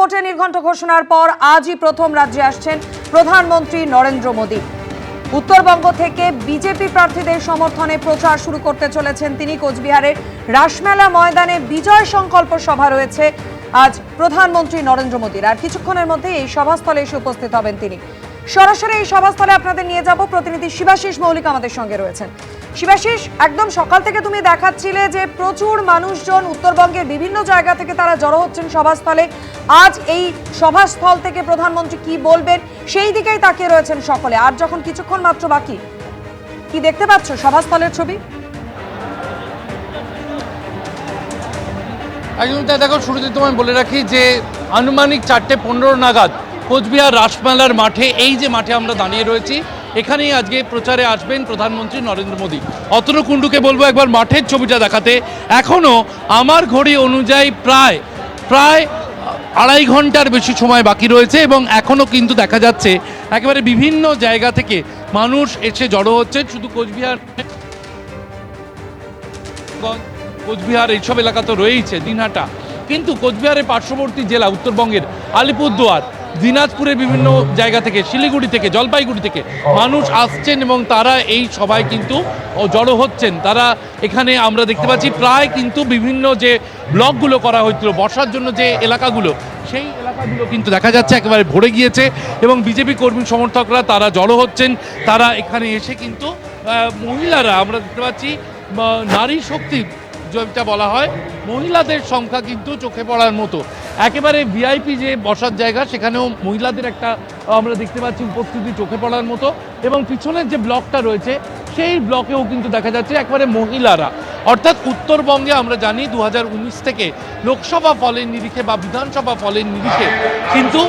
ভোটের নির্ঘণ্ট ঘোষণার পর আজই প্রথম রাজ্যে আসছেন প্রধানমন্ত্রী নরেন্দ্র মোদী। উত্তরবঙ্গ থেকে বিজেপি প্রার্থীদের সমর্থনে প্রচার শুরু করতে চলেছেন তিনি। কোচবিহারের রাসমেলা ময়দানে বিজয় সংকল্প সভা রয়েছে আজ প্রধানমন্ত্রী নরেন্দ্র মোদীর। আর কিছুক্ষণের মধ্যে এই সভাস্থলে এসে উপস্থিত হবেন তিনি। সরাসরি এই সভাস্থলে আপনাদের নিয়ে যাব। প্রতিনিধি শিবাশিস মৌলিক আমাদের সঙ্গে রয়েছেন। শিবাশিস, একদম সকাল থেকে তুমি দেখাচ্ছিলে যে প্রচুর মানুষজন উত্তরবঙ্গের বিভিন্ন জায়গা থেকে তারা জড়ো হচ্ছেন সভাস্থলে। আজ এই সভাস্থল থেকে প্রধানমন্ত্রী কি বলবেন সেই দিকেই তাকিয়ে রয়েছেন সকলে। আর যখন কিছুক্ষণ মাত্র বাকি, কি দেখতে পাচ্ছ সভাস্থলের ছবি? একদম তাই। দেখো, শুরুতে তোমায় বলে রাখি যে আনুমানিক 4:15 নাগাদ কোচবিহার রাসমেলার মাঠে, এই যে মাঠে আমরা দাঁড়িয়ে রয়েছি, এখানেই আজকে প্রচারে আসবেন প্রধানমন্ত্রী নরেন্দ্র মোদী। অতনু কুণ্ডুকে বলবো একবার মাঠের ছবিটা দেখাতে। এখনও আমার ঘড়ি অনুযায়ী প্রায় 2.5 ঘন্টার বেশি সময় বাকি রয়েছে এবং এখনও কিন্তু দেখা যাচ্ছে একেবারে বিভিন্ন জায়গা থেকে মানুষ এসে জড়ো হচ্ছে। শুধু কোচবিহার এইসব এলাকা তো রয়েইছে, দিনহাটা, কিন্তু কোচবিহারের পার্শ্ববর্তী জেলা উত্তরবঙ্গের আলিপুরদুয়ার, দিনাজপুরের বিভিন্ন জায়গা থেকে, শিলিগুড়ি থেকে, জলপাইগুড়ি থেকে মানুষ আসছেন এবং তারা এই সভায় কিন্তু জড়ো হচ্ছেন। তারা এখানে আমরা দেখতে পাচ্ছি প্রায় কিন্তু বিভিন্ন যে ব্লকগুলো করা হয়েছিল বসার জন্য, যে এলাকাগুলো, সেই এলাকাগুলো কিন্তু দেখা যাচ্ছে একেবারে ভরে গিয়েছে এবং বিজেপি কর্মী সমর্থকরা তারা জড়ো হচ্ছেন। তারা এখানে এসে কিন্তু মহিলারা, আমরা দেখতে পাচ্ছি নারী শক্তি যেটা বলা হয়, মহিলাদের সংখ্যা কিন্তু চোখে পড়ার মতো। একেবারে ভিআইপি যে বসার জায়গা, সেখানেও মহিলাদের একটা আমরা দেখতে পাচ্ছি উপস্থিতি চোখে পড়ার মতো। এবং পিছনের যে ব্লকটা রয়েছে সেই ব্লকেও কিন্তু দেখা যাচ্ছে একেবারে মহিলারা। অর্থাৎ উত্তরবঙ্গে আমরা জানি 2019 থেকে লোকসভা ফলের নিরিখে বা বিধানসভা ফলের নিরিখে কিন্তু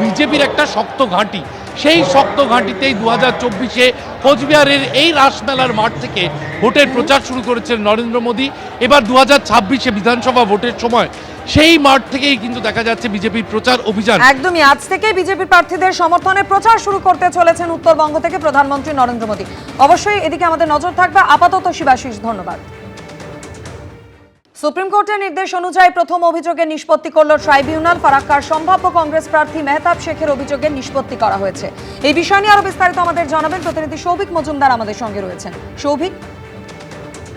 বিজেপির একটা শক্ত ঘাঁটি। সেই শক্ত ঘাঁটিতেই 2024-এ কোচবিহারের এই রাসমেলার মাঠ থেকে ভোটের প্রচার শুরু করেছেন নরেন্দ্র মোদী। এবার 2026-এ বিধানসভা ভোটের সময় সেই মাঠ থেকেই কিন্তু দেখা যাচ্ছে বিজেপির প্রচার অভিযান। একদমই আজ থেকে বিজেপির প্রার্থীদের সমর্থনে প্রচার শুরু করতে চলেছেন উত্তরবঙ্গ থেকে প্রধানমন্ত্রী নরেন্দ্র মোদী। অবশ্যই এদিকে আমাদের নজর থাকবে। আপাতত শিবাশিস, ধন্যবাদ। সুপ্রিম কোর্টের নির্দেশ অনুযায়ী প্রথম অভিযোগের নিষ্পত্তি করল ট্রাইব্যুনাল। ফারাক্কার সম্ভাব্য কংগ্রেস প্রার্থী মেহতাব শেখের অভিযোগের নিষ্পত্তি করা হয়েছে। এই বিষয় নিয়ে আরো বিস্তারিত আমাদের জানাবেন প্রতিনিধি সৌভিক মজুমদার আমাদের সঙ্গে রয়েছেন। সৌভিক,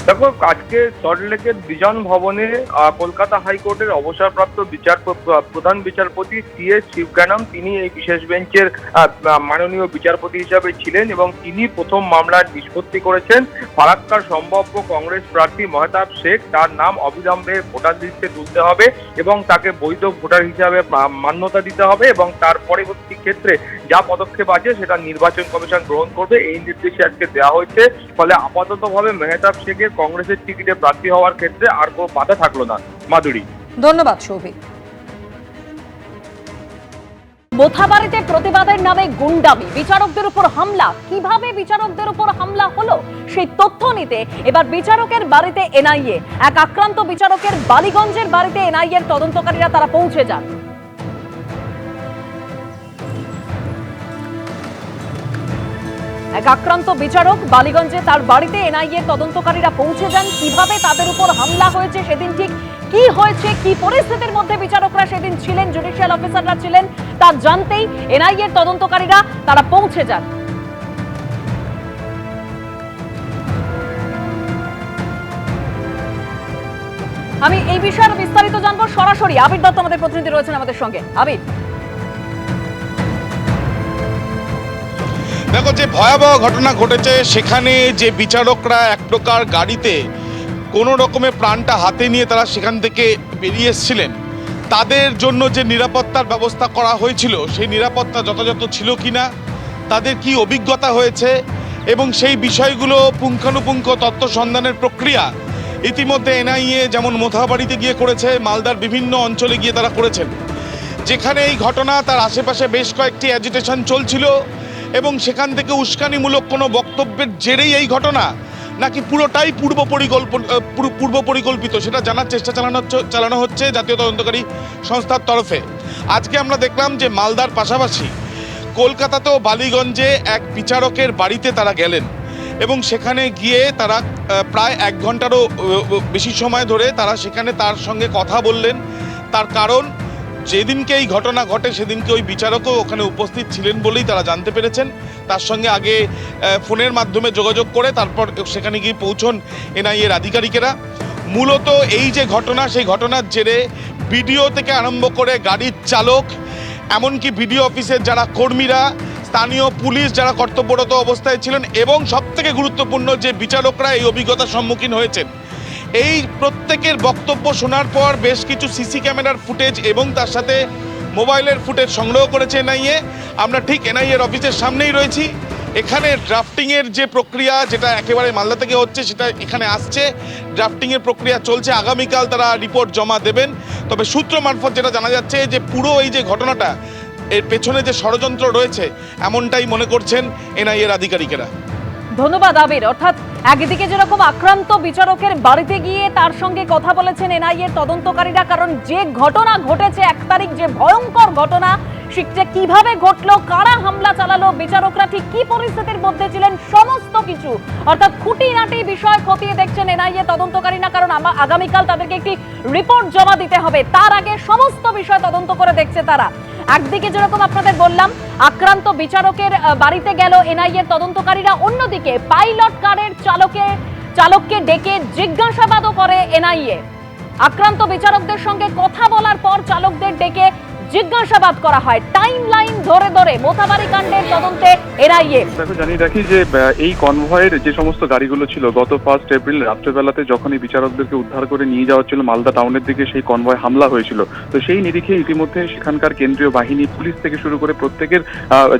দেখো, আজকে সল্টলেকের বিজন ভবনে কলকাতা হাইকোর্টের অবসরপ্রাপ্ত প্রধান বিচারপতি CS শিবজ্ঞানম, তিনি এই বিশেষ বেঞ্চের মাননীয় বিচারপতি হিসাবে ছিলেন এবং তিনি প্রথম মামলার নিষ্পত্তি করেছেন। ফারাক্কার সম্ভাব্য কংগ্রেস প্রার্থী মেহতাব শেখ, তার নাম অবিলম্বে ভোটার লিস্টে তুলতে হবে এবং তাকে বৈধ ভোটার হিসাবে মান্যতা দিতে হবে এবং তার পরবর্তী ক্ষেত্রে যা পদক্ষেপ আছে সেটা নির্বাচন কমিশন গ্রহণ করবে, এই নির্দেশে আজকে দেওয়া হয়েছে। ফলে আপাততভাবে মেহতাব শেখের কংগ্রেসের টিকিটে প্রার্থী হওয়ার ক্ষেত্রে আর কোনো বাধা থাকলো না। মাধুরী, ধন্যবাদ সৌভিক। মোথাবাড়িতে প্রতিবাদের নামে গুন্ডামি, বিচারকদের উপর হামলা। কিভাবে বিচারকদের উপর হামলা হলো সেই তথ্য নিতে এবার বিচারকের বাড়িতে এনআইএ। এক আক্রান্ত বিচারকের বালিগঞ্জের বাড়িতে এনআইএর তদন্তকারীরা তারা পৌঁছে যান। এক আক্রান্ত বিচারক বালিগঞ্জে, তার বাড়িতে এনআইএর তদন্তকারীরা পৌঁছে যান। কিভাবে তাদের উপর হামলা হয়েছে, সেদিন ঠিক কি হয়েছে, কি পরিস্থিতির মধ্যে বিচারকরা সেদিন ছিলেন, জুডিশিয়াল অফিসাররা ছিলেন, তা জানতেই এনআইএর তদন্তকারীরা তারা পৌঁছে যান। আমি এই বিষয়ে বিস্তারিত জানবো সরাসরি। আবির দত্ত আমাদের প্রতিনিধি রয়েছেন আমাদের সঙ্গে। আবির, দেখো, যে ভয়াবহ ঘটনা ঘটেছে সেখানে যে বিচারকরা এক প্রকার গাড়িতে কোনো রকমে প্রাণটা হাতে নিয়ে তারা সেখান থেকে বেরিয়ে এসেছিলেন, তাদের জন্য যে নিরাপত্তার ব্যবস্থা করা হয়েছিল সেই নিরাপত্তা যথাযথ ছিল কিনা, তাদের কি অভিজ্ঞতা হয়েছে এবং সেই বিষয়গুলো পুঙ্খানুপুঙ্খ তথ্য সন্ধানের প্রক্রিয়া ইতিমধ্যে এনআইএ যেমন মোথাবাড়িতে গিয়ে করেছে, মালদার বিভিন্ন অঞ্চলে গিয়ে তারা করেছেন। যেখানে এই ঘটনা, তার আশেপাশে বেশ কয়েকটি অ্যাজিটেশন চলছিল এবং সেখান থেকে উস্কানিমূলক কোনো বক্তব্যের জেরেই এই ঘটনা, নাকি পুরোটাই পূর্ব পরিকল্পিত, সেটা জানার চেষ্টা চালানো হচ্ছে জাতীয় তদন্তকারী সংস্থার তরফে। আজকে আমরা দেখলাম যে মালদার পাশাপাশি কলকাতাতেও বালিগঞ্জে এক বিচারকের বাড়িতে তারা গেলেন এবং সেখানে গিয়ে তারা প্রায় 1 ঘন্টারও বেশি সময় ধরে তারা সেখানে তার সঙ্গে কথা বললেন। তার কারণ, যেদিনকে এই ঘটনা ঘটে সেদিনকে ওই বিচারকও ওখানে উপস্থিত ছিলেন বলেই তারা জানতে পেরেছেন। তার সঙ্গে আগে ফোনের মাধ্যমে যোগাযোগ করে তারপর সেখানে গিয়ে পৌঁছন এনআইএর আধিকারিকেরা। মূলত এই যে ঘটনা, সেই ঘটনার জেরে বিডিও থেকে আরম্ভ করে গাড়ির চালক, এমনকি বিডিও অফিসের যারা কর্মীরা, স্থানীয় পুলিশ যারা কর্তব্যরত অবস্থায় ছিলেন এবং সবথেকে গুরুত্বপূর্ণ যে বিচারকরা এই অভিজ্ঞতার সম্মুখীন হয়েছেন, এই প্রত্যেকের বক্তব্য শোনার পর বেশ কিছু সিসি ক্যামেরার ফুটেজ এবং তার সাথে মোবাইলের ফুটেজ সংগ্রহ করেছে এনআইএ। আমরা ঠিক এনআইএর অফিসের সামনেই রয়েছি। এখানে ড্রাফটিংয়ের যে প্রক্রিয়া, যেটা একেবারে মালদা থেকে হচ্ছে, সেটা এখানে আসছে। ড্রাফটিংয়ের প্রক্রিয়া চলছে, আগামীকাল তারা রিপোর্ট জমা দেবেন। তবে সূত্র মারফত যেটা জানা যাচ্ছে যে পুরো এই যে ঘটনাটা, এর পেছনে যে ষড়যন্ত্র রয়েছে এমনটাই মনে করছেন এনআইএর আধিকারিকেরা। ধন্যবাদ আবির। অর্থাৎ একদিকে যেরকম আক্রান্ত বিচারকের বাড়িতে গিয়ে তার সঙ্গে কথা বলেছেন এনআইএর তদন্তকারীরা, কারণ যে ঘটনা ঘটেছে 1 তারিখ, যে ভয়ঙ্কর ঘটনা, সেটা কিভাবে ঘটলো, কারা হামলা চালালো, বিচারকরা ঠিক কি পরিস্থিতির মধ্যে ছিলেন, সমস্ত কিছু অর্থাৎ খুঁটিনাটি বিষয় খতিয়ে দেখছেন এনআইএ তদন্তকারীরা। কারণ আগামীকাল তাদেরকে একটি রিপোর্ট জমা দিতে হবে, তার আগে সমস্ত বিষয় তদন্ত করে দেখছে তারা। একদিকে যেরকম আপনাদের বললাম আক্রান্ত বিচারকের বাড়িতে গেল এনআইএর তদন্তকারীরা, অন্যদিকে পাইলট কারের চালককে ডেকে জিজ্ঞাসাবাদও করে এনআইএ। আক্রান্ত বিচারকদের সঙ্গে কথা বলার পর চালকদের ডেকে জিজ্ঞাসাবাদ করা হয়। টাইম লাইন ধরে ধরে মোথাবাড়ি কাণ্ডের তদন্তে এনআইএ। দেখো, জানিয়ে রাখি যে এই কনভয়ের যে সমস্ত গাড়িগুলো ছিল, গত 1 এপ্রিল রাত্রেবেলাতে যখন এই বিচারকদেরকে উদ্ধার করে নিয়ে যাওয়া ছিল মালদা টাউনের দিকে, সেই কনভয় হামলা হয়েছিল। তো সেই নিরিখে ইতিমধ্যে সেখানকার কেন্দ্রীয় বাহিনী, পুলিশ থেকে শুরু করে প্রত্যেকের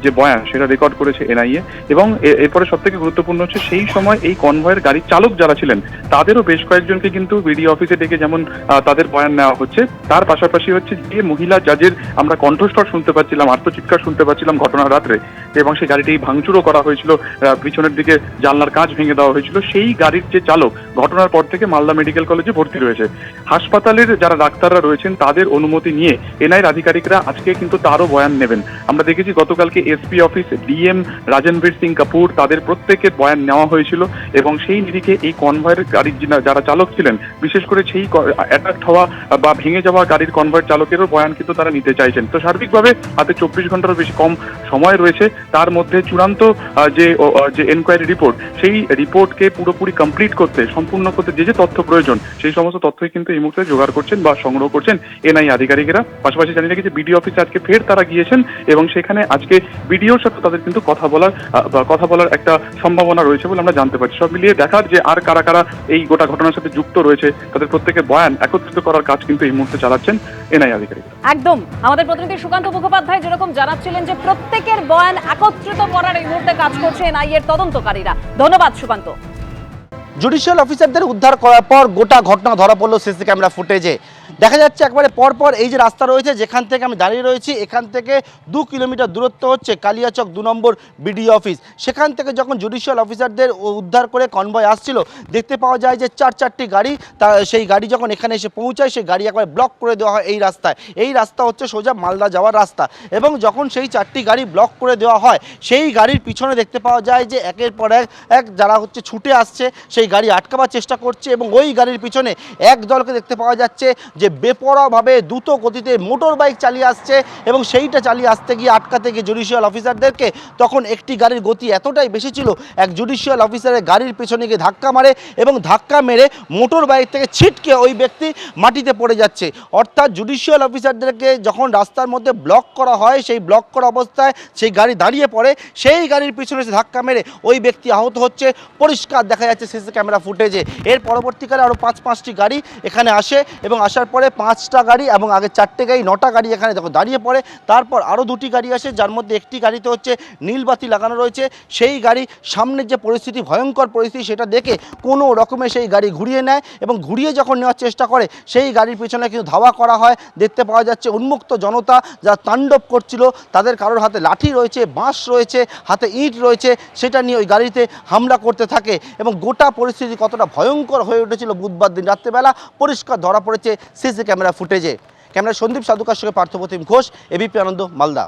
যে বয়ান সেটা রেকর্ড করেছে এনআইএ। এবং এরপরে সব থেকে গুরুত্বপূর্ণ হচ্ছে সেই সময় এই কনভয়ের গাড়ির চালক যারা ছিলেন তাদেরও বেশ কয়েকজনকে কিন্তু বিডিও অফিসে ডেকে যেমন তাদের বয়ান নেওয়া হচ্ছে, তার পাশাপাশি হচ্ছে যে মহিলা জাজের আমরা কণ্ঠস্বর শুনতে পাচ্ছিলাম, আত্মচিৎকার শুনতে পাচ্ছিলাম ঘটনার রাত্রে, এবং সেই গাড়িটি ভাঙচুরও করা হয়েছিল, পিছনের দিকে জানলার কাঁচ ভেঙে দেওয়া হয়েছিল। সেই গাড়ির যে চালক ঘটনার পর থেকে মালদা মেডিকেল কলেজে ভর্তি রয়েছে। হাসপাতালের যারা ডাক্তাররা রয়েছেন তাদের অনুমতি নিয়ে এনআইএর আধিকারিকরা আজকে কিন্তু তারও বয়ান নেবেন। আমরা দেখেছি গতকালকে SP office, DM Rajanbir Singh Kapoor, তাদের প্রত্যেকের বয়ান নেওয়া হয়েছিল এবং সেই নিরিখে এই কনভয়ের গাড়ির যারা চালক ছিলেন, বিশেষ করে সেই অ্যাটাক হওয়া বা ভেঙে যাওয়া গাড়ির কনভয়ের চালকেরও বয়ান কিন্তু তারা নিতে চাইছেন। তো সার্বিকভাবে হাতে 24 ঘন্টারও বেশি কম সময় রয়েছে, তার মধ্যে চূড়ান্ত যে এনকোয়ারি রিপোর্ট, সেই রিপোর্টকে পুরোপুরি কমপ্লিট করতে, সম্পূর্ণ করতে যে তথ্য প্রয়োজন সেই সমস্ত তথ্যই কিন্তু এই মুহূর্তে জোগাড় করছেন বা সংগ্রহ করছেন এনআইএ আধিকারিকেরা। পাশাপাশি জানিয়ে রাখি যে বিডিও অফিসে আজকে ফের তারা গিয়েছেন এবং সেখানে আজকে বিডিওর সাথে তাদের কিন্তু কথা বলার একটা সম্ভাবনা রয়েছে বলে আমরা জানতে পারছি। সব মিলিয়ে দেখার যে আর কারা কারা এই গোটা ঘটনার সাথে যুক্ত রয়েছে, তাদের প্রত্যেকের বয়ান একত্রিত করার কাজ কিন্তু এই মুহূর্তে চালাচ্ছেন এনআইএ আধিকারিকরা। একদম আমাদের প্রতিনিধি সুকান্ত মুখোপাধ্যায় যেরকম জানাচ্ছিলেন যে প্রত্যেকের বয়ান একত্রিত করার এই মুহূর্তে কাজ করছে এনআইএর তদন্তকারীরা। ধন্যবাদ সুকান্ত। জুডিশিয়াল অফিসারদের উদ্ধার করার পর গোটা ঘটনা ধরা পড়লো সিসি ক্যামেরা ফুটেজে। দেখা যাচ্ছে একবারে পরপর এই যে রাস্তা রয়েছে, যেখান থেকে আমি দাঁড়িয়ে রয়েছি, এখান থেকে 2 কিলোমিটার দূরত্ব হচ্ছে কালিয়াচক 2 নম্বর বিডিও অফিস। সেখান থেকে যখন জুডিশিয়াল অফিসারদের উদ্ধার করে কনভয় আসছিল, দেখতে পাওয়া যায় যে 4-4টি গাড়ি, সেই গাড়ি যখন এখানে এসে পৌঁছায় সেই গাড়ি একবার ব্লক করে দেওয়া হয় এই রাস্তায়। এই রাস্তা হচ্ছে সোজা মালদা যাওয়ার রাস্তা, এবং যখন সেই 4টি গাড়ি ব্লক করে দেওয়া হয়, সেই গাড়ির পিছনে দেখতে পাওয়া যায় যে একের পর এক যারা হচ্ছে ছুটে আসছে, সেই গাড়ি আটকাবার চেষ্টা করছে, এবং ওই গাড়ির পিছনে এক দলকে দেখতে পাওয়া যাচ্ছে যে বেপরোয়াভাবে দ্রুত গতিতে মোটর বাইক চালিয়ে আসছে, এবং সেইটা চালিয়ে আসতে গিয়ে আটকাতে গিয়ে জুডিশিয়াল অফিসারদেরকে তখন একটি গাড়ির গতি এতটাই বেশি ছিল, এক জুডিশিয়াল অফিসারের গাড়ির পিছনে গিয়ে ধাক্কা মারে, এবং ধাক্কা মেরে মোটর বাইক থেকে ছিটকে ওই ব্যক্তি মাটিতে পড়ে যাচ্ছে। অর্থাৎ জুডিশিয়াল অফিসারদেরকে যখন রাস্তার মধ্যে ব্লক করা হয়, সেই ব্লক করা অবস্থায় সেই গাড়ি দাঁড়িয়ে পড়ে, সেই গাড়ির পিছনে ধাক্কা মেরে ওই ব্যক্তি আহত হচ্ছে, পরিষ্কার দেখা যাচ্ছে সিসি ক্যামেরা ফুটেজে। এর পরবর্তীকালে আরও 5-5টি গাড়ি এখানে আসে, এবং আসার পরে 5টা গাড়ি এবং আগে 4টে গাড়ি, 9টা গাড়ি এখানে দেখো দাঁড়িয়ে পড়ে। তারপর আরও 2টি গাড়ি আসে, যার মধ্যে একটি গাড়িতে হচ্ছে নীলবাতি লাগানো রয়েছে। সেই গাড়ি সামনের যে পরিস্থিতি, ভয়ঙ্কর পরিস্থিতি, সেটা দেখে কোনো রকমে সেই গাড়ি ঘুরিয়ে নেয়, এবং ঘুরিয়ে যখন নেওয়ার চেষ্টা করে, সেই গাড়ির পিছনে কিন্তু ধাওয়া করা হয়। দেখতে পাওয়া যাচ্ছে উন্মুক্ত জনতা যারা তাণ্ডব করছিল, তাদের কারোর হাতে লাঠি রয়েছে, বাঁশ রয়েছে, হাতে ইট রয়েছে, সেটা নিয়ে ওই গাড়িতে হামলা করতে থাকে, এবং গোটা পরিস্থিতি কতটা ভয়ঙ্কর হয়ে উঠেছিল বুধবার দিন রাত্রেবেলা পরিষ্কার ধরা পড়েছে সিসি ক্যামেরা ফুটেজে। ক্যামেরা সন্দীপ সাধুকার সঙ্গে পার্থপ্রতিম ঘোষ, এবিপি আনন্দ, মালদা।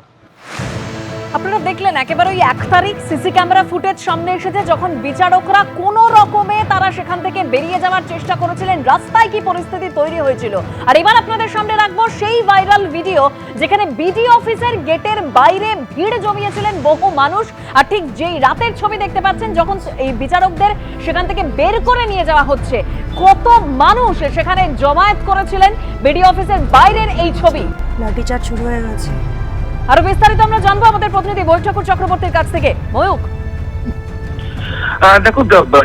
আপনারা দেখলেন একেবারে ওই 1 তারিখ সিসি ক্যামেরা ফুটেজ সামনে এসেছে, যখন বিচারকরা কোনো রকমে তারা সেখান থেকে বেরিয়ে যাওয়ার চেষ্টা করেছিলেন, রাস্তায় কি পরিস্থিতি তৈরি হয়েছিল। আর এবার আপনাদের সামনে রাখবো সেই ভাইরাল ভিডিও যেখানে বিডি অফিসের গেটের বাইরে ভিড় জমিয়েছিলেন বহু মানুষ। আর ঠিক যেই রাতের ছবি দেখতে পাচ্ছেন, যখন এই বিচারকদের সেখান থেকে বের করে নিয়ে যাওয়া হচ্ছে, কত মানুষ সেখানে জমায়েত করেছিলেন, বিডি অফিসের বাইরের এই ছবি। লাঠিচার্জ শুরু হয়ে গেছে। আরো বিস্তারিত আমরা জানবো আমাদের প্রতিনিধি ময়ূক ঠাকুর চক্রবর্তীর কাছ থেকে। ময়ূক, দেখো,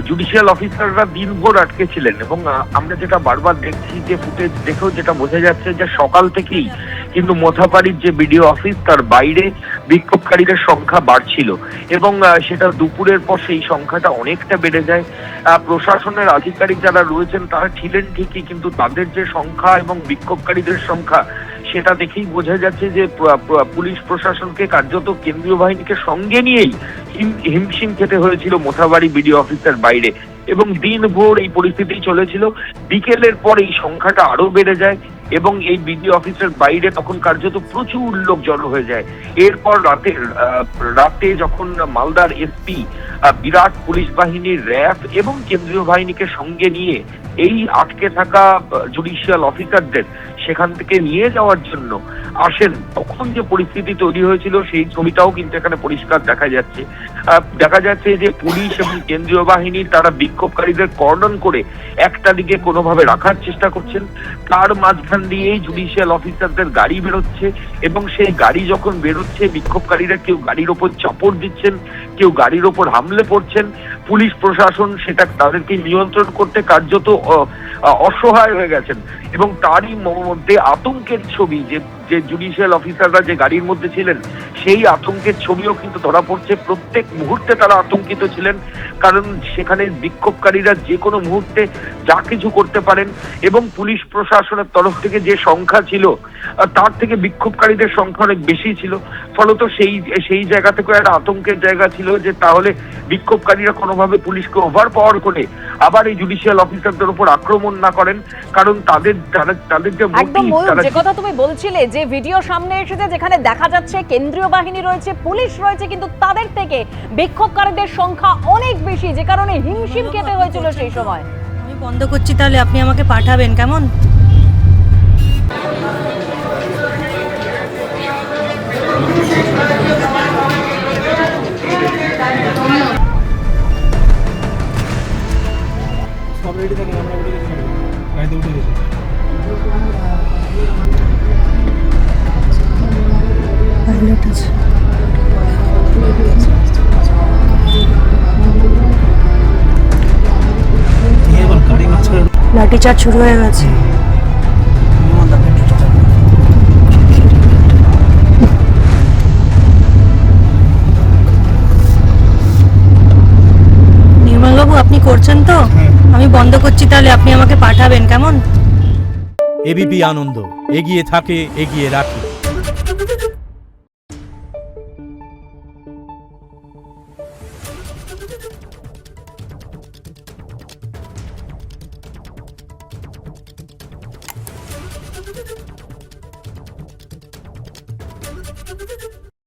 জুডিশিয়াল অফিসাররা দিনভর আটকে ছিলেন এবং আমরা যেটা বারবার দেখছি যে ফুটেজ দেখেও যেটা বোঝা যাচ্ছে যে সকাল থেকেই কিন্তু মোথাবাড়ির যে বিডিও অফিস তার বাইরে বিক্ষোভকারীদের সংখ্যা বাড়ছিল এবং সেটা দুপুরের পর সেই সংখ্যাটা অনেকটা বেড়ে যায়। প্রশাসনের আধিকারিক যারা রয়েছেন তারা ছিলেন ঠিকই, কিন্তু তাদের যে সংখ্যা এবং বিক্ষোভকারীদের সংখ্যা সেটা দেখেই বোঝা যাচ্ছে যে পুলিশ প্রশাসনকে কার্যত কেন্দ্রীয় বাহিনীকে সঙ্গে নিয়েই হিমশিম খেতে হয়েছিল মোথাবাড়ি বিডিও অফিসের বাইরে এবং দিনভর এই পরিস্থিতি চলেছিল। বিকেলের পর এই সংখ্যাটা আরো বেড়ে যায় এবং এই বিডিও অফিসের বাইরে তখন কার্যত প্রচুর লোক জড়ো হয়ে যায়। এরপর রাতে যখন মালদার এসপি বিরাট পুলিশ বাহিনীর র্যাব এবং কেন্দ্রীয় বাহিনীকে সঙ্গে নিয়ে এই আটকে থাকা জুডিশিয়াল অফিসারদের সেখান থেকে নিয়ে যাওয়ার জন্য আসেন, তখন যে পরিস্থিতি তৈরি হয়েছিল সেই ছবিটাও কিন্তু এখানে পরিষ্কার দেখা যাচ্ছে যে পুলিশ এবং কেন্দ্রীয় বাহিনী তারা বিক্ষোভকারীদের কর্ডন করে একটা দিকে কোনোভাবে রাখার চেষ্টা করছেন, তার মাঝখান দিয়েই জুডিশিয়াল অফিসারদের গাড়ি বেরোচ্ছে এবং সেই গাড়ি যখন বেরোচ্ছে বিক্ষোভকারীরা কেউ গাড়ির ওপর চাপড় দিচ্ছেন, কেউ গাড়ির ওপর হামলে পড়ছেন। পুলিশ প্রশাসন সেটা তাদেরকে নিয়ন্ত্রণ করতে কার্যত অসহায় হয়ে গেছেন এবং তারই মধ্যে আতঙ্কের ছবি যে জুডিশিয়াল অফিসাররা যে গাড়ির মধ্যে ছিলেন সেই আতঙ্কের ছবিও কিন্তু ধরা পড়ছে। প্রত্যেক মুহূর্তে তারা আতঙ্কিত ছিলেন, কারণ সেখানে বিক্ষোভকারীরা যে কোনো মুহূর্তে যা কিছু করতে পারেন এবং পুলিশ প্রশাসনের তরফ থেকে যে সংখ্যা ছিল তার থেকে বিক্ষোভকারীদের সংখ্যা অনেক বেশি ছিল। ফলত সেই জায়গা থেকে একটা আতঙ্কের জায়গা ছিল যে তাহলে বিক্ষোভকারীরা কোনোভাবে পুলিশকে ওভার পাওয়ার করে আবার এই জুডিশিয়াল অফিসারদের উপর আক্রমণ না করেন, কারণ তাদের যে একদম ময়ূক, যে কথা তুমি বলছিলে যে ভিডিও সামনে এসেছে যেখানে দেখা যাচ্ছে কেন্দ্রীয় বাহিনী রয়েছে, পুলিশ রয়েছে, কিন্তু তাদের থেকে বিক্ষোভকারীদের সংখ্যা অনেক বেশি, যে কারণে হিমশিম খেতে হয়েছিল সেই সময়। আমি বন্ধ করছি, তাহলে আপনি আমাকে পাঠাবেন কেমন? পাইলট আছে। লাঠিচার্জ শুরু হয়ে গেছে। নির্মলবাবু, আপনি করছেন তো? আমি বন্ধ করছি, তাহলে আপনি আমাকে পাঠাবেন কেমন? এবিপি আনন্দ এগিয়ে থাকে, এগিয়ে রাখে।